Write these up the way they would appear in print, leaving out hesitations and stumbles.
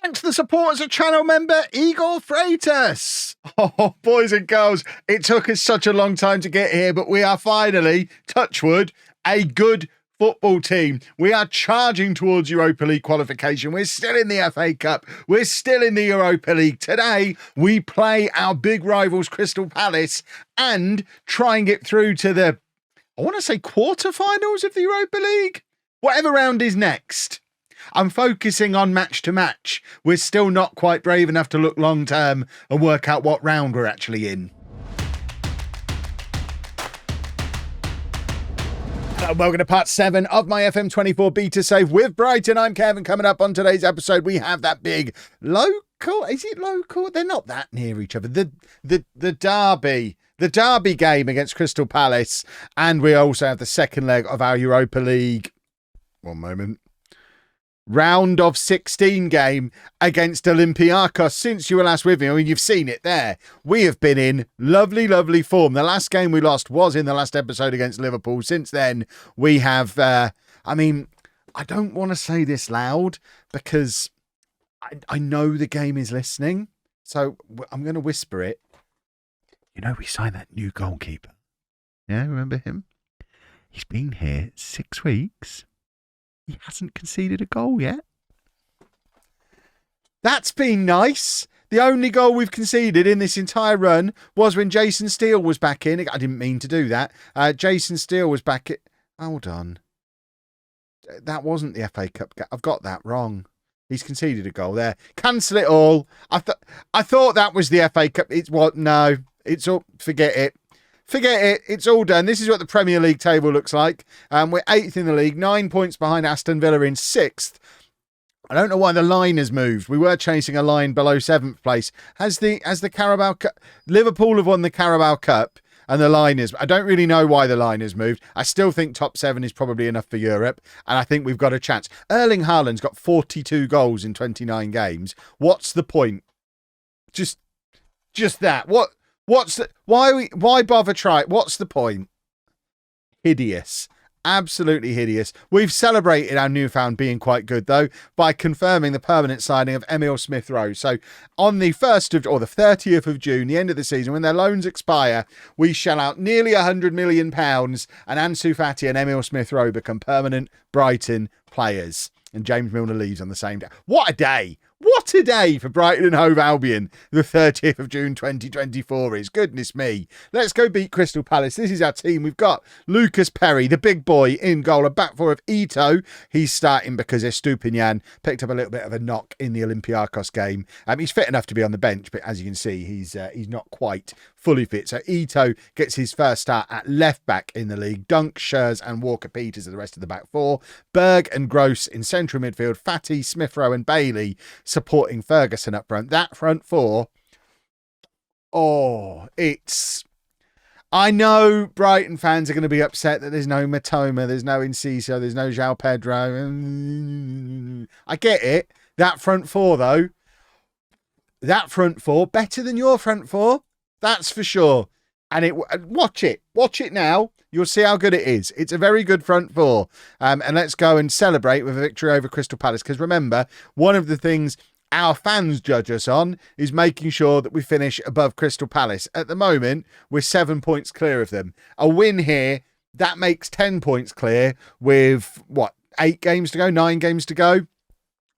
And to the supporters of channel member Igor Freitas. Oh, boys and girls, it took us such a long time to get here, but we are finally, touch wood, a good football team. We are charging towards Europa League qualification. We're still in the FA Cup. We're still in the Europa League. Today, we play our big rivals, Crystal Palace, and try and get through to the, I want to say, quarterfinals of the Europa League. Whatever round is next. I'm focusing on match to match. We're still not quite brave enough to look long term and work out what round we're actually in. Hello, welcome to part 7 of my FM24 beta save with Brighton. I'm Kevin. Coming up on today's episode, we have that big local. Is it local? They're not that near each other. The derby. The derby game against Crystal Palace. And we also have the second leg of our Europa League. One moment. Round of 16 game against Olympiacos. Since you were last with me, I mean, you've seen it there. We have been in lovely, lovely form. The last game we lost was in the last episode against Liverpool. Since then, we have, I don't want to say this loud because I know the game is listening. So I'm going to whisper it. You know, we signed that new goalkeeper. Yeah, remember him? He's been here 6 weeks. He hasn't conceded a goal yet. That's been nice. The only goal we've conceded in this entire run was when Jason Steele was back in. I didn't mean to do that. Jason Steele was back in. Hold on. That wasn't the FA Cup. I've got that wrong. He's conceded a goal there. Cancel it all. I thought that was the FA Cup. It's what? No. It's all. Forget it. Forget it. It's all done. This is what the Premier League table looks like. We're 8th in the league, 9 points behind Aston Villa in 6th. I don't know why the line has moved. We were chasing a line below 7th place. Has the Carabao Cup... Liverpool have won the Carabao Cup and the line is... I don't really know why the line has moved. I still think top 7 is probably enough for Europe, and I think we've got a chance. Erling Haaland's got 42 goals in 29 games. What's the point? Just that. Why bother try? What's the point? Hideous. Absolutely hideous. We've celebrated our newfound being quite good, though, by confirming the permanent signing of Emil Smith-Rowe. So on the 30th of June, the end of the season, when their loans expire, we shell out nearly £100 million and Ansu Fati and Emil Smith-Rowe become permanent Brighton players. And James Milner leaves on the same day. What a day! What a day for Brighton and Hove Albion. The 30th of June 2024 is. Goodness me. Let's go beat Crystal Palace. This is our team. We've got Lucas Perry, the big boy, in goal. A back four of Ito. He's starting because Estupinian picked up a little bit of a knock in the Olympiacos game. He's fit enough to be on the bench, but as you can see, he's not quite fully fit. So Ito gets his first start at left back in the league. Dunk, Schurz and Walker-Peters are the rest of the back four. Berg and Gross in central midfield. Fati, Smith-Rowe and Bailey supporting Ferguson up front. That front four, I know Brighton fans are going to be upset that there's no Matoma, there's no Enciso, there's no João Pedro. I get it. That front four, though, better than your front four, that's for sure. And watch it now. You'll see how good it is. It's a very good front four. And let's go and celebrate with a victory over Crystal Palace. Because remember, one of the things our fans judge us on is making sure that we finish above Crystal Palace. At the moment, we're 7 points clear of them. A win here, that makes 10 points clear with, 8 games to go, 9 games to go?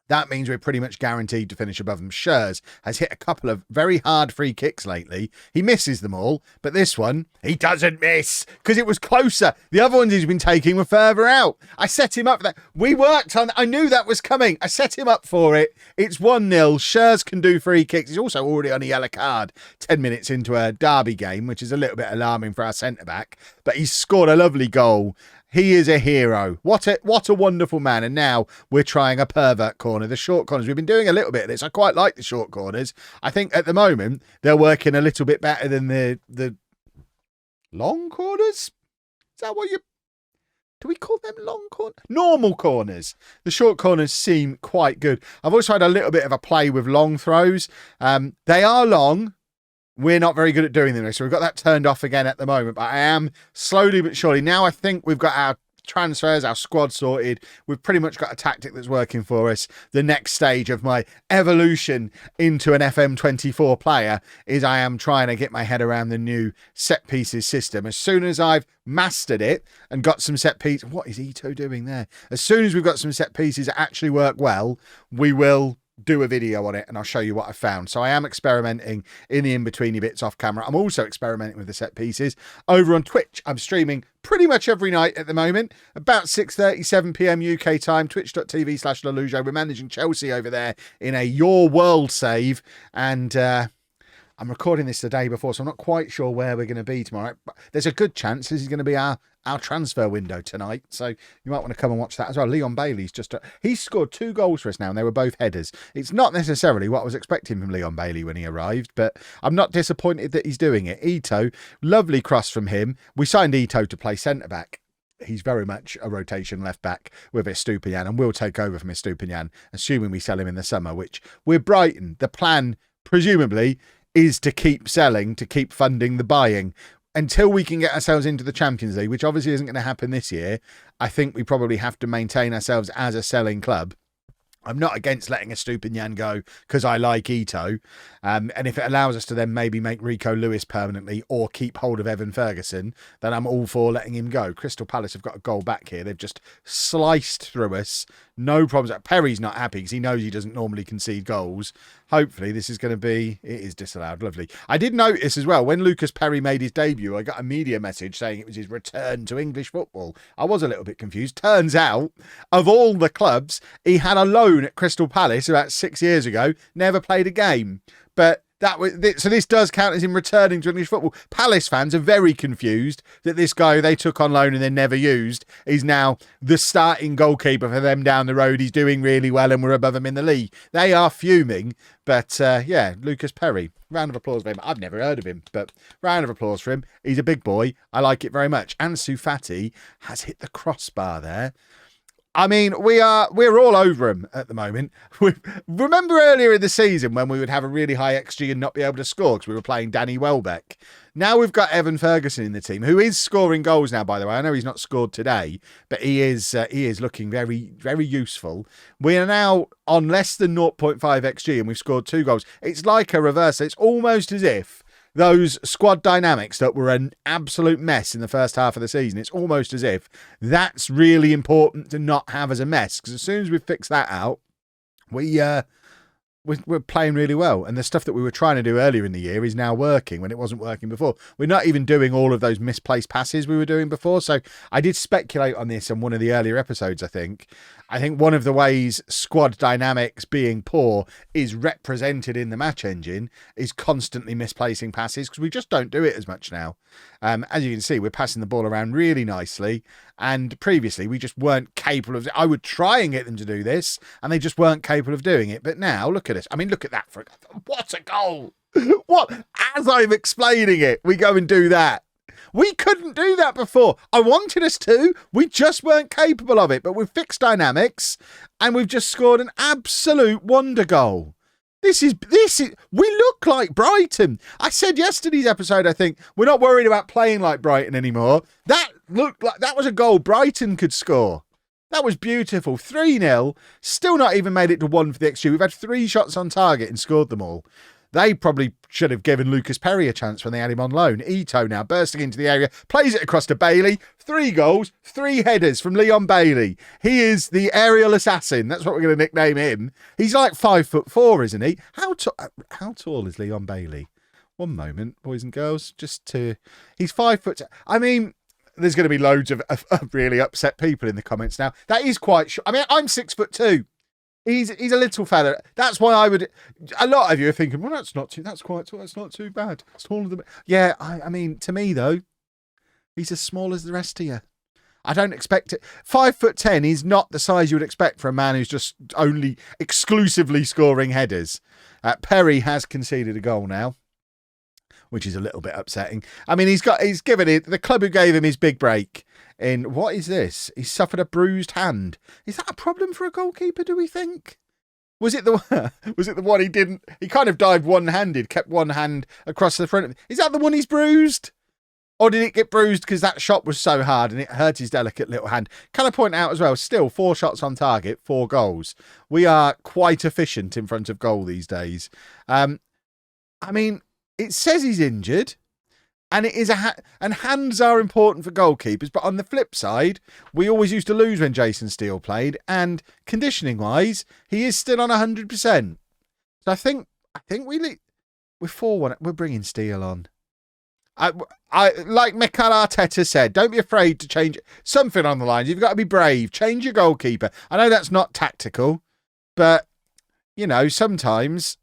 That means we're pretty much guaranteed to finish above them. Schurz has hit a couple of very hard free kicks lately. He misses them all, but this one, he doesn't miss because it was closer. The other ones he's been taking were further out. I set him up for that. We worked on, I knew that was coming. I set him up for it. It's 1-0. Schurz can do free kicks. He's also already on a yellow card 10 minutes into a derby game, which is a little bit alarming for our centre-back, but he's scored a lovely goal. He is a hero. What a wonderful man. And now we're trying a pervert corner. The short corners. We've been doing a little bit of this. I quite like the short corners. I think at the moment they're working a little bit better than the long corners. Is that what do we call them long corners? Normal corners. The short corners seem quite good. I've also had a little bit of a play with long throws. They are long. We're not very good at doing them, so we've got that turned off again at the moment, but I am slowly but surely. Now I think we've got our transfers, our squad sorted. We've pretty much got a tactic that's working for us. The next stage of my evolution into an FM24 player is I am trying to get my head around the new set pieces system. As soon as I've mastered it and got some set pieces, what is Ito doing there? As soon as we've got some set pieces that actually work well, we will do a video on it and I'll show you what I found. So I am experimenting in the in-betweeny bits off camera. I'm also experimenting with the set pieces over on Twitch. I'm streaming pretty much every night at the moment, about 6:30, 7 p.m. UK time, twitch.tv/LOLLUJO. We're managing Chelsea over there in a Your World save, and I'm recording this the day before, so I'm not quite sure where we're going to be tomorrow. But there's a good chance this is going to be our transfer window tonight, so you might want to come and watch that as well. Leon Bailey's he's scored 2 goals for us now, and they were both headers. It's not necessarily what I was expecting from Leon Bailey when he arrived, but I'm not disappointed that he's doing it. Ito, lovely cross from him. We signed Ito to play centre-back. He's very much a rotation left-back with Estupiñán, and will take over from Estupiñán, assuming we sell him in the summer, which we're Brighton. The plan, presumably, is to keep selling, to keep funding the buying. Until we can get ourselves into the Champions League, which obviously isn't going to happen this year, I think we probably have to maintain ourselves as a selling club. I'm not against letting Estupiñán go because I like Ito. And if it allows us to then maybe make Rico Lewis permanently or keep hold of Evan Ferguson, then I'm all for letting him go. Crystal Palace have got a goal back here. They've just sliced through us. No problems. Perry's not happy because he knows he doesn't normally concede goals. Hopefully this is going to be... It is disallowed. Lovely. I did notice as well, when Lucas Perry made his debut, I got a media message saying it was his return to English football. I was a little bit confused. Turns out, of all the clubs, he had a loan at Crystal Palace about 6 years ago, never played a game. But that was so this does count as him returning to English football. Palace fans are very confused that this guy they took on loan and then never used is now the starting goalkeeper for them down the road. He's doing really well and we're above him in the league. They are fuming. But yeah, Lucas Perry, round of applause for him. I've never heard of him, but round of applause for him. He's a big boy. I like it very much. Ansu Fati has hit the crossbar there. I mean, we're all over him at the moment. Remember earlier in the season when we would have a really high XG and not be able to score because we were playing Danny Welbeck? Now we've got Evan Ferguson in the team, who is scoring goals now, by the way. I know he's not scored today, but he is looking very, very useful. We are now on less than 0.5 XG and we've scored 2 goals. It's like a reverse. It's almost as if those squad dynamics that were an absolute mess in the first half of the season, it's almost as if that's really important to not have as a mess. Because as soon as we fix that out, we're playing really well. And the stuff that we were trying to do earlier in the year is now working when it wasn't working before. We're not even doing all of those misplaced passes we were doing before. So I did speculate on this in one of the earlier episodes, I think. I think one of the ways squad dynamics being poor is represented in the match engine is constantly misplacing passes because we just don't do it as much now. As you can see, we're passing the ball around really nicely. And previously, we just weren't capable of... I would try and get them to do this, and they just weren't capable of doing it. But now, look at us. I mean, look at that. What a goal! What? As I'm explaining it, we go and do that. We couldn't do that before. I wanted us to. We just weren't capable of it. But we've fixed dynamics, and we've just scored an absolute wonder goal. This is, we look like Brighton. I said yesterday's episode, I think, we're not worried about playing like Brighton anymore. That looked like, that was a goal Brighton could score. That was beautiful. 3-0. Still not even made it to 1 for the XG. We've had 3 shots on target and scored them all. They probably should have given Lucas Perry a chance when they had him on loan. Ito now bursting into the area, plays it across to Bailey. 3 goals, 3 headers from Leon Bailey. He is the aerial assassin. That's what we're going to nickname him. He's like 5'4", isn't he? How tall is Leon Bailey? One moment, boys and girls. He's 5 foot. I mean, there's going to be loads of really upset people in the comments now. That is quite short. I mean, I'm 6'2". He's a little fella. That's why I would... A lot of you are thinking, well, that's quite tall. That's not too bad. It's taller than me. Yeah, I mean, to me, though, he's as small as the rest of you. I don't expect it. 5'10" is not the size you would expect for a man who's just only exclusively scoring headers. Perry has conceded a goal now, which is a little bit upsetting. I mean, he's given it... The club who gave him his big break... what is this? He's suffered a bruised hand. Is that a problem for a goalkeeper, do we think? Was it the one he didn't... He kind of dived one-handed, kept one hand across the front of it. Is that the one he's bruised? Or did it get bruised because that shot was so hard and it hurt his delicate little hand? Can I point out as well, still 4 shots on target, 4 goals. We are quite efficient in front of goal these days. I mean, it says he's injured. And it is and hands are important for goalkeepers. But on the flip side, we always used to lose when Jason Steele played. And conditioning-wise, he is still on 100%. So I think we're 4-1. We're bringing Steele on. I like Mikel Arteta said, don't be afraid to change something on the lines. You've got to be brave. Change your goalkeeper. I know that's not tactical, but you know, sometimes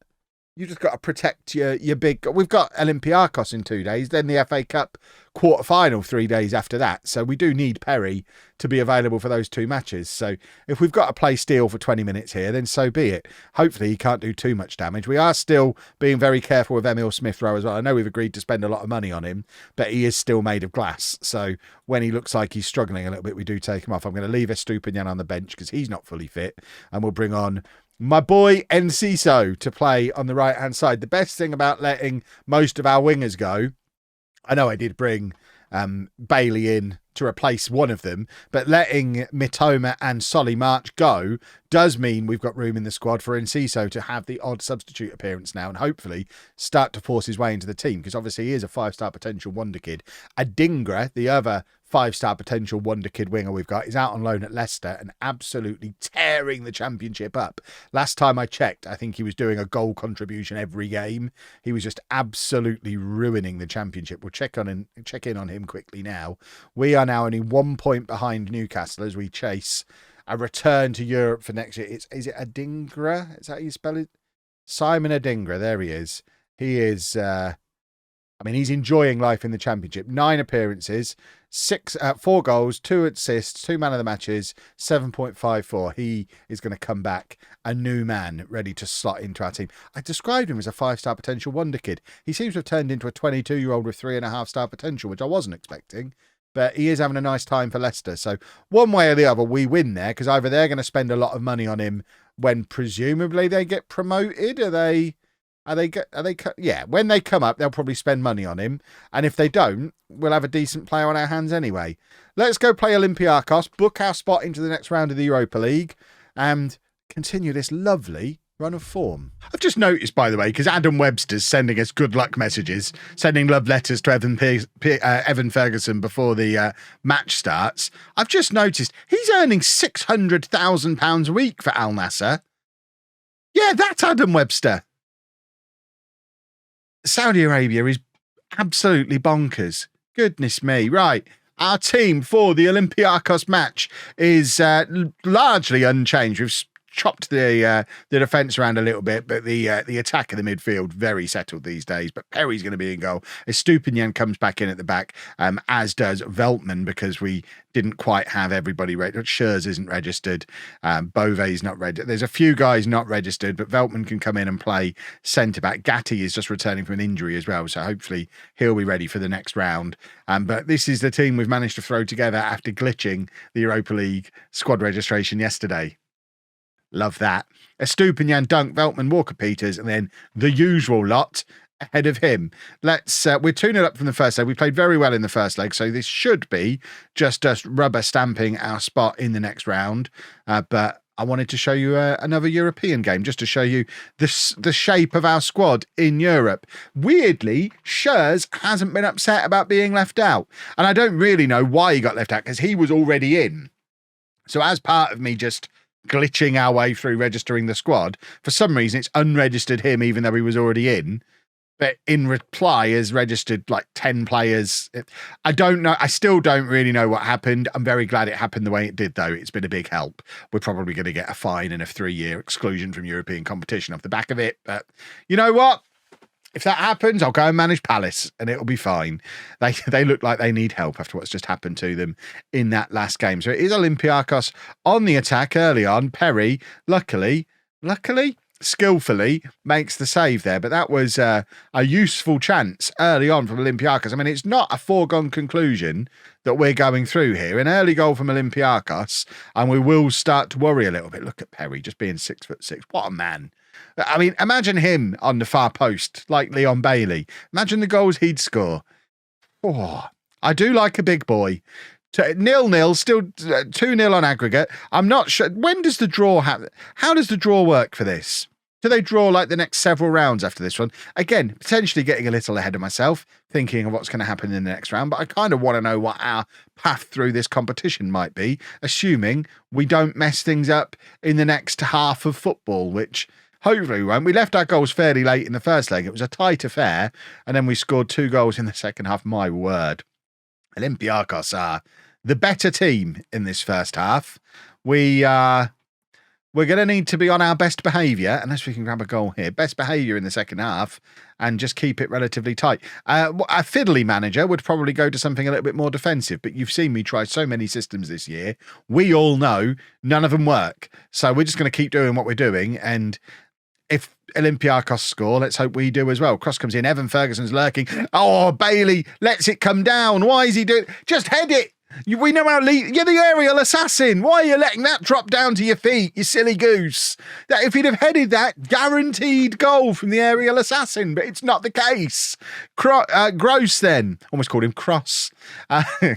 you just got to protect your big. We've got Olympiacos in 2 days, then the FA Cup quarter-final 3 days after that. So we do need Perry to be available for those 2 matches. So if we've got to play Steele for 20 minutes here, then so be it. Hopefully he can't do too much damage. We are still being very careful with Emil Smith-Rowe as well. I know we've agreed to spend a lot of money on him, but he is still made of glass. So when he looks like he's struggling a little bit, we do take him off. I'm going to leave Estupiñán on the bench because he's not fully fit, and we'll bring on my boy Enciso to play on the right-hand side. The best thing about letting most of our wingers go, I know I did bring Bailey in to replace one of them, but letting Mitoma and Solly March go does mean we've got room in the squad for Enciso to have the odd substitute appearance now and hopefully start to force his way into the team, because obviously he is a 5-star potential wonder kid. Adingra, the other 5-star potential wonder kid winger we've got, is out on loan at Leicester and absolutely tearing the Championship up. Last time I checked, I think he was doing a goal contribution every game. He was just absolutely ruining the Championship. We'll check in on him quickly now. We are now only 1 point behind Newcastle as we chase a return to Europe for next year. Is it Adingra? Is that how you spell it? Simon Adingra. There he is. He is. He's enjoying life in the Championship. 9 appearances, 4 goals, 2 assists, 2 man of the matches, 7.54. He is going to come back a new man, ready to slot into our team. I described him as a 5-star potential wonder kid. He seems to have turned into a 22-year-old with 3.5-star potential, which I wasn't expecting. But he is having a nice time for Leicester. So when way or the other, we win there, because either they're going to spend a lot of money on him when presumably they get promoted. Yeah, when they come up, they'll probably spend money on him. And if they don't, we'll have a decent player on our hands anyway. Let's go play Olympiacos, book our spot into the next round of the Europa League, and continue this lovely run of form. I've just noticed, by the way, because Adam Webster's sending us good luck messages, sending love letters to Evan Ferguson before the match starts. I've just noticed he's earning £600,000 a week for Al Nassr. Yeah, that's Adam Webster. Saudi Arabia is absolutely bonkers. Goodness me. Right. Our team for the Olympiacos match is largely unchanged. We've chopped the defence around a little bit, but the attack of the midfield very settled these days. But Perry's going to be in goal. Estupiñán comes back in at the back, as does Veltman, because we didn't quite have everybody ready. Schurz isn't registered. Bove's not registered. There's a few guys not registered, but Veltman can come in and play centre-back. Gatti is just returning from an injury as well, so hopefully he'll be ready for the next round. But this is the team we've managed to throw together after glitching the Europa League squad registration yesterday. Love that. Estupiñán, Dunk, Veltman, Walker-Peters, and then the usual lot ahead of him. We're 2-0 up from the first leg. We played very well in the first leg, so this should be just us rubber stamping our spot in the next round. But I wanted to show you another European game, just to show you the shape of our squad in Europe. Weirdly, Schurz hasn't been upset about being left out. And I don't really know why he got left out, because he was already in. So as part of me just glitching our way through registering the squad, for some reason it's unregistered him even though he was already in, but in reply has registered like 10 players. I don't know. I still don't really know what happened. I'm very glad it happened the way it did, though. It's been a big help. We're probably going to get a fine and a 3-year exclusion from European competition off the back of it, but you know what? If that happens, I'll go and manage Palace and it'll be fine. They look like they need help after what's just happened to them in that last game. So it is Olympiacos on the attack early on. Perry, luckily, skillfully makes the save there. But that was a useful chance early on from Olympiacos. I mean, it's not a foregone conclusion that we're going through here. An early goal from Olympiacos, and we will start to worry a little bit. Look at Perry just being 6'6". What a man. I mean, imagine him on the far post, like Leon Bailey. Imagine the goals he'd score. Oh, I do like a big boy. 0-0, still 2-0 on aggregate. I'm not sure. When does the draw happen? How does the draw work for this? Do they draw like the next several rounds after this one? Again, potentially getting a little ahead of myself, thinking of what's going to happen in the next round, but I kind of want to know what our path through this competition might be, assuming we don't mess things up in the next half of football, which hopefully we won't. We left our goals fairly late in the first leg. It was a tight affair, and then we scored 2 goals in the second half. My word. Olympiacos are the better team in this first half. We're going to need to be on our best behaviour, unless we can grab a goal here. Best behaviour in the second half and just keep it relatively tight. A fiddly manager would probably go to something a little bit more defensive, but you've seen me try so many systems this year. We all know none of them work. So we're just going to keep doing what we're doing. And if Olympiacos score, let's hope we do as well. Cross comes in. Evan Ferguson's lurking. Oh, Bailey lets it come down. Why is he doing it? Just head it. We know how you're the aerial assassin. Why are you letting that drop down to your feet, you silly goose? That if he'd have headed that, guaranteed goal from the aerial assassin, but it's not the case. Gross then. Almost called him Cross.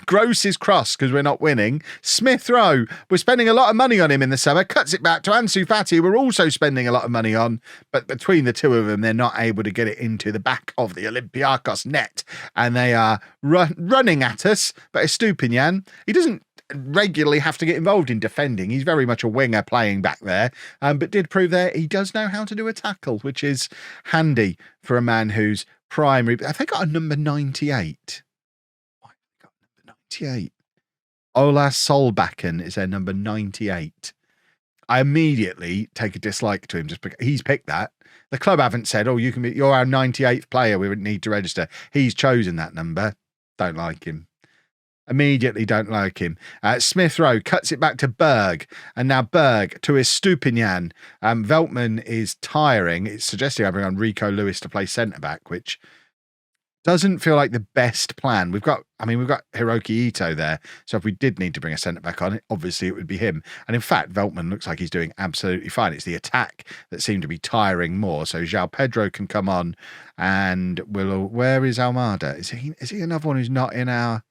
Gross is Cross because we're not winning. Smith Rowe, we're spending a lot of money on him in the summer. Cuts it back to Ansu Fati, we're also spending a lot of money on, but between the two of them, they're not able to get it into the back of the Olympiacos net, and they are running at us, but Estupinian, he doesn't regularly have to get involved in defending. He's very much a winger playing back there, but did prove there he does know how to do a tackle, which is handy for a man who's primary. Have they got a number 98? Why have they got number 98? Ola Solbakken is their number 98. I immediately take a dislike to him just because he's picked that. The club haven't said, oh, you're our 98th player, we would need to register. He's chosen that number. Don't like him. Immediately don't like him. Smith Rowe cuts it back to Berg, and now Berg to Estupinian. Veltman is tiring. It's suggesting I bring on Rico Lewis to play centre-back, which doesn't feel like the best plan. We've got Hiroki Ito there, so if we did need to bring a centre-back on, obviously it would be him. And in fact, Veltman looks like he's doing absolutely fine. It's the attack that seemed to be tiring more. So João Pedro can come on, and where is Almada? Is he another one who's not in our...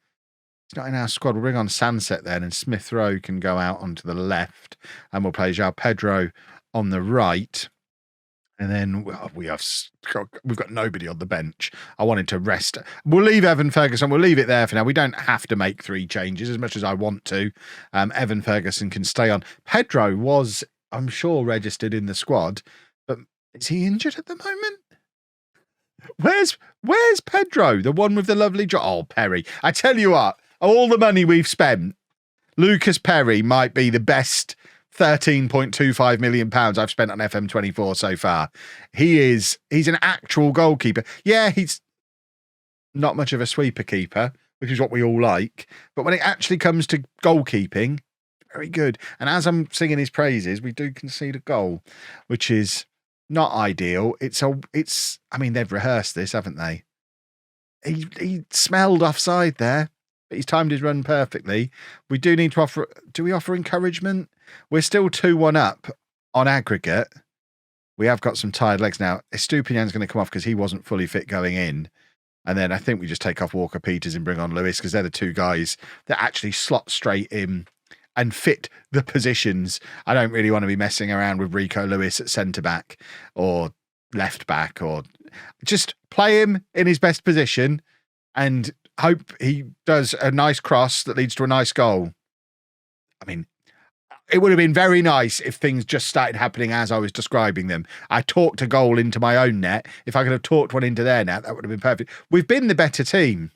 He's not in our squad. We'll bring on Sunset then, and Smith Rowe can go out onto the left, and we'll play João Pedro on the right. And then we've got nobody on the bench. I wanted to rest. We'll leave Evan Ferguson. We'll leave it there for now. We don't have to make 3 changes as much as I want to. Evan Ferguson can stay on. Pedro was, I'm sure, registered in the squad, but is he injured at the moment? Where's Pedro? The one with the lovely Oh, Perry. I tell you what, all the money we've spent, Lucas Perry might be the best £13.25 million I've spent on FM24 so far. He's an actual goalkeeper. Yeah, he's not much of a sweeper keeper, which is what we all like. But when it actually comes to goalkeeping, very good. And as I'm singing his praises, we do concede a goal, which is not ideal. I mean, they've rehearsed this, haven't they? He smelled offside there, but he's timed his run perfectly. We do need to offer... Do we offer encouragement? We're still 2-1 up on aggregate. We have got some tired legs now. Estupinian's going to come off because he wasn't fully fit going in. And then I think we just take off Walker Peters and bring on Lewis because they're the 2 guys that actually slot straight in and fit the positions. I don't really want to be messing around with Rico Lewis at centre-back or left-back, or just play him in his best position and hope he does a nice cross that leads to a nice goal. I mean, it would have been very nice if things just started happening as I was describing them. I talked a goal into my own net. If I could have talked one into their net, that would have been perfect. We've been the better team.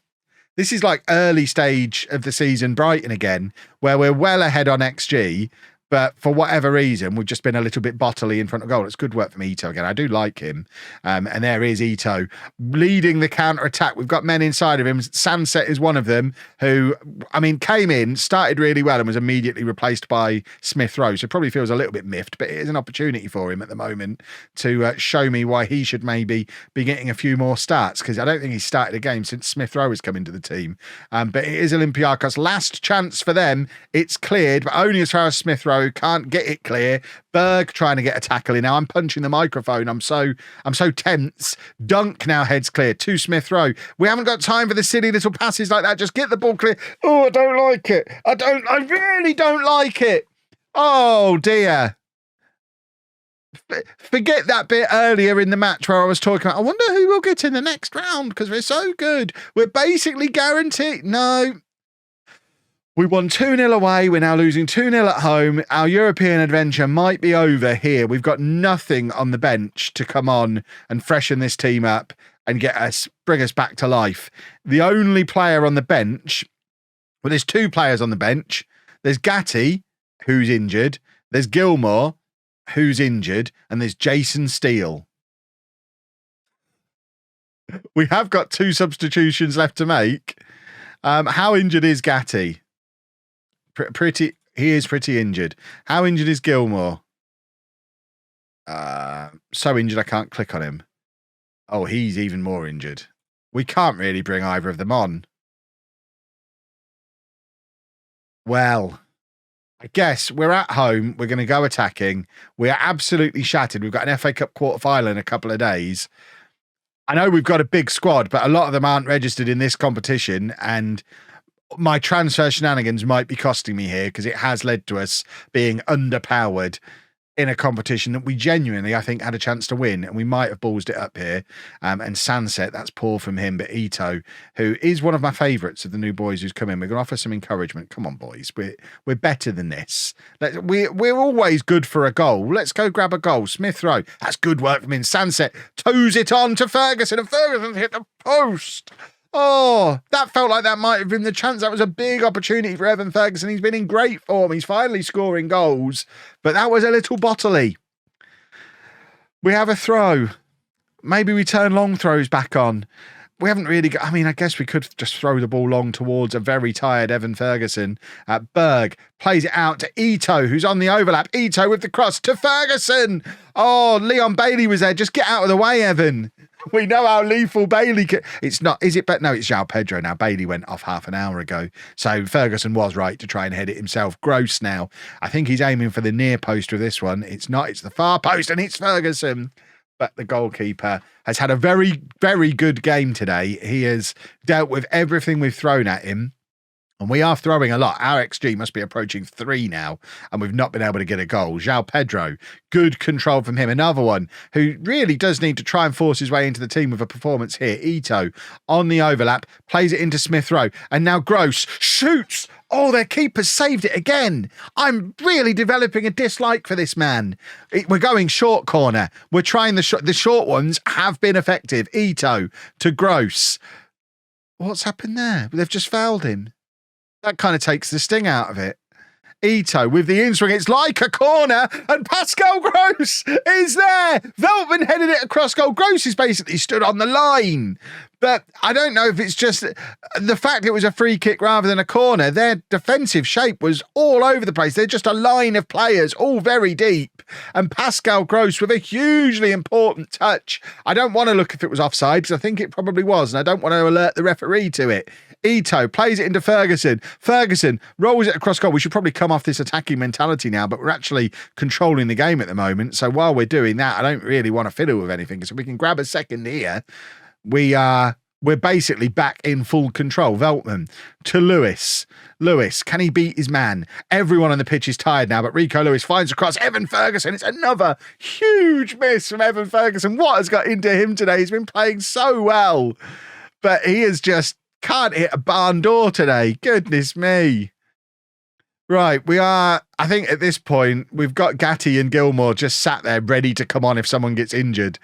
This is like early stage of the season Brighton again, where we're well ahead on XG, but for whatever reason, we've just been a little bit bottly in front of goal. It's good work from Ito again. I do like him. And there is Ito leading the counter-attack. We've got men inside of him. Sunset is one of them who, I mean, came in, started really well and was immediately replaced by Smith Rowe. So probably feels a little bit miffed, but it is an opportunity for him at the moment to show me why he should maybe be getting a few more starts, because I don't think he's started a game since Smith Rowe has come into the team. But it is Olympiacos' last chance for them. It's cleared, but only as far as Smith Rowe Rowe can't get it clear. Berg trying to get a tackle in now. I'm punching the microphone. I'm so tense. Dunk now heads clear to Smith Rowe. We haven't got time for the silly little passes like that. Just get the ball clear. Oh, I don't like it. I really don't like it. Oh dear. Forget that bit earlier in the match where I was talking about, I wonder who will get in the next round because we're so good. We're basically guaranteed. No. We won 2-0 away. We're now losing 2-0 at home. Our European adventure might be over here. We've got nothing on the bench to come on and freshen this team up and bring us back to life. The only player on the bench, well, there's two players on the bench. There's Gatti, who's injured. There's Gilmour, who's injured, and there's Jason Steele. We have got 2 substitutions left to make. How injured is Gatti? He is pretty injured. How injured is Gilmour? So injured I can't click on him. Oh, he's even more injured. We can't really bring either of them on. Well, I guess we're at home. We're going to go attacking. We are absolutely shattered. We've got an FA Cup quarter-final in a couple of days. I know we've got a big squad, but a lot of them aren't registered in this competition, and my transfer shenanigans might be costing me here because it has led to us being underpowered in a competition that we genuinely, I think, had a chance to win, and we might have ballsed it up here. And Sunset, that's poor from him, but Ito, who is one of my favourites of the new boys who's come in, we're going to offer some encouragement. Come on, boys, we're better than this. We're always good for a goal. Let's go grab a goal. Smith Rowe, that's good work from him. Sunset toes it on to Ferguson, and Ferguson hit the post. Oh, that felt like that might have been the chance. That was a big opportunity for Evan Ferguson. He's been in great form. He's finally scoring goals, but that was a little bottly. We have a throw. Maybe we turn long throws back on. We haven't really got, I mean, I guess we could just throw the ball long towards a very tired Evan Ferguson. Berg plays it out to Ito, who's on the overlap. Ito with the cross to Ferguson. Oh, Leon Bailey was there. Just get out of the way, Evan. We know how lethal Bailey can. It's not, is it? But no, it's João Pedro now. Bailey went off half an hour ago. So Ferguson was right to try and head it himself. Gross now. I think he's aiming for the near post with this one. It's not. It's the far post, and it's Ferguson. But the goalkeeper has had a very, very good game today. He has dealt with everything we've thrown at him. And we are throwing a lot. Our XG must be approaching 3 now, and we've not been able to get a goal. João Pedro, good control from him. Another one who really does need to try and force his way into the team with a performance here. Ito on the overlap, plays it into Smith Rowe, and now Gross shoots. Oh, their keeper saved it again. I'm really developing a dislike for this man. We're going short corner. We're trying the short ones have been effective. Ito to Gross. What's happened there? They've just fouled him. That kind of takes the sting out of it. Ito with the in-swing. It's like a corner, and Pascal Gross is there. Veltman headed it across goal. Gross is basically stood on the line. But I don't know if it's just the fact it was a free kick rather than a corner. Their defensive shape was all over the place. They're just a line of players, all very deep. And Pascal Gross with a hugely important touch. I don't want to look if it was offside, because I think it probably was, and I don't want to alert the referee to it. Ito plays it into Ferguson. Ferguson rolls it across goal. We should probably come off this attacking mentality now, but we're actually controlling the game at the moment. So while we're doing that, I don't really want to fiddle with anything. So we can grab a second here. We're basically back in full control. Veltman to Lewis. Lewis, can he beat his man? Everyone on the pitch is tired now, but Rico Lewis finds across Evan Ferguson. It's another huge miss from Evan Ferguson. What has got into him today? He's been playing so well, but he is just can't hit a barn door today. Goodness me. Right, we are, I think at this point, we've got Gatti and Gilmour just sat there ready to come on if someone gets injured.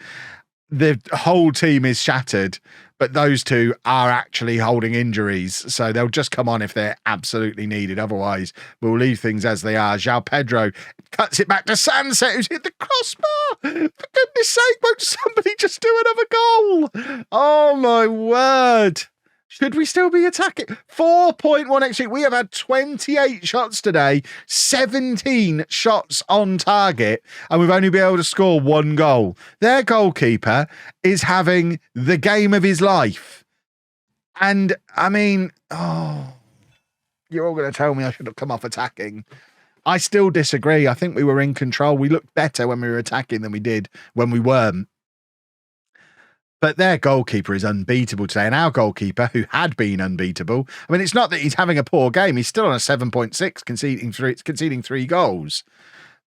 The whole team is shattered, but those two are actually holding injuries, so they'll just come on if they're absolutely needed. Otherwise, we'll leave things as they are. João Pedro cuts it back to Sunset, who's hit the crossbar. For goodness sake, won't somebody just do another goal? Oh, my word. Should we still be attacking? 4.1 XG. We have had 28 shots today, 17 shots on target, and we've only been able to score 1 goal. Their goalkeeper is having the game of his life. And, I mean, you're all going to tell me I should have come off attacking. I still disagree. I think we were in control. We looked better when we were attacking than we did when we weren't. But their goalkeeper is unbeatable today. And our goalkeeper, who had been unbeatable, I mean, it's not that he's having a poor game. He's still on a 7.6, conceding 3 goals.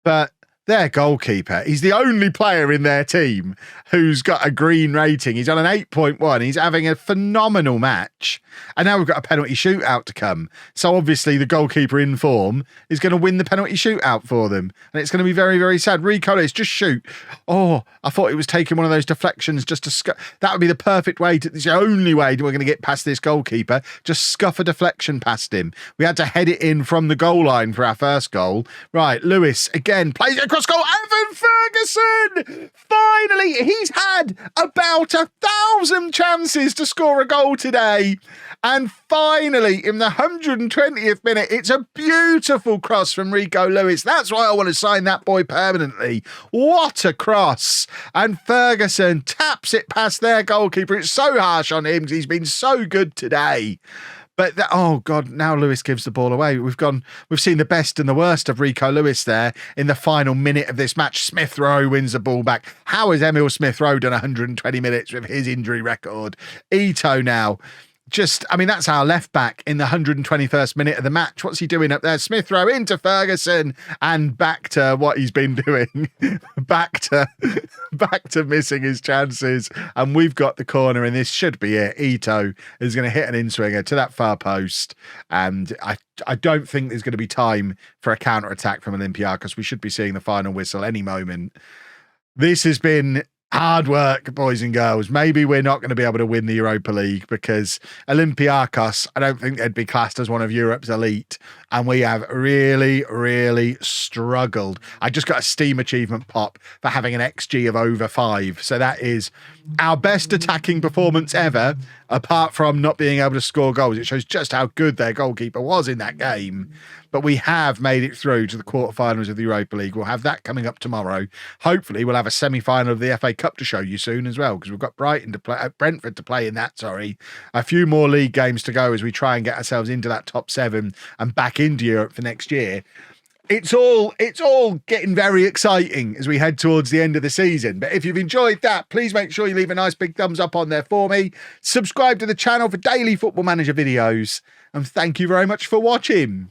But their goalkeeper, he's the only player in their team who's got a green rating. He's on an 8.1. He's having a phenomenal match. And now we've got a penalty shootout to come. So obviously the goalkeeper in form is going to win the penalty shootout for them. And it's going to be very, very sad. Rico Lewis, just shoot. Oh, I thought he was taking one of those deflections just to that would be the perfect way to, it's the only way we're going to get past this goalkeeper. Just scuff a deflection past him. We had to head it in from the goal line for our first goal. Right, Lewis again plays it across goal. Evan Ferguson! Finally, he's had about 1,000 chances to score a goal today. And finally, in the 120th minute, it's a beautiful cross from Rico Lewis. That's why I want to sign that boy permanently. What a cross. And Ferguson taps it past their goalkeeper. It's so harsh on him because he's been so good today. But oh God, now Lewis gives the ball away. We've seen the best and the worst of Rico Lewis there in the final minute of this match. Smith Rowe wins the ball back. How has Emil Smith Rowe done 120 minutes with his injury record? Ito now. That's our left back in the 121st minute of the match. What's he doing up there? Smith Rowe into Ferguson and back to what he's been doing. back to missing his chances. And we've got the corner, and this should be it. Ito is going to hit an in-swinger to that far post. And I don't think there's going to be time for a counter-attack from Olympiacos. We should be seeing the final whistle any moment. This has been hard work, boys and girls. Maybe we're not going to be able to win the Europa League because Olympiacos, I don't think they'd be classed as one of Europe's elite. And we have really, really struggled. I just got a Steam achievement pop for having an XG of over 5. So that is our best attacking performance ever, apart from not being able to score goals. It shows just how good their goalkeeper was in that game. But we have made it through to the quarterfinals of the Europa League. We'll have that coming up tomorrow. Hopefully, we'll have a semi-final of the FA Cup to show you soon as well, because we've got Brentford to play in that. A few more league games to go as we try and get ourselves into that top 7 and back into Europe for next year. It's all getting very exciting as we head towards the end of the season. But if you've enjoyed that, please make sure you leave a nice big thumbs up on there for me. Subscribe to the channel for daily Football Manager videos. And thank you very much for watching.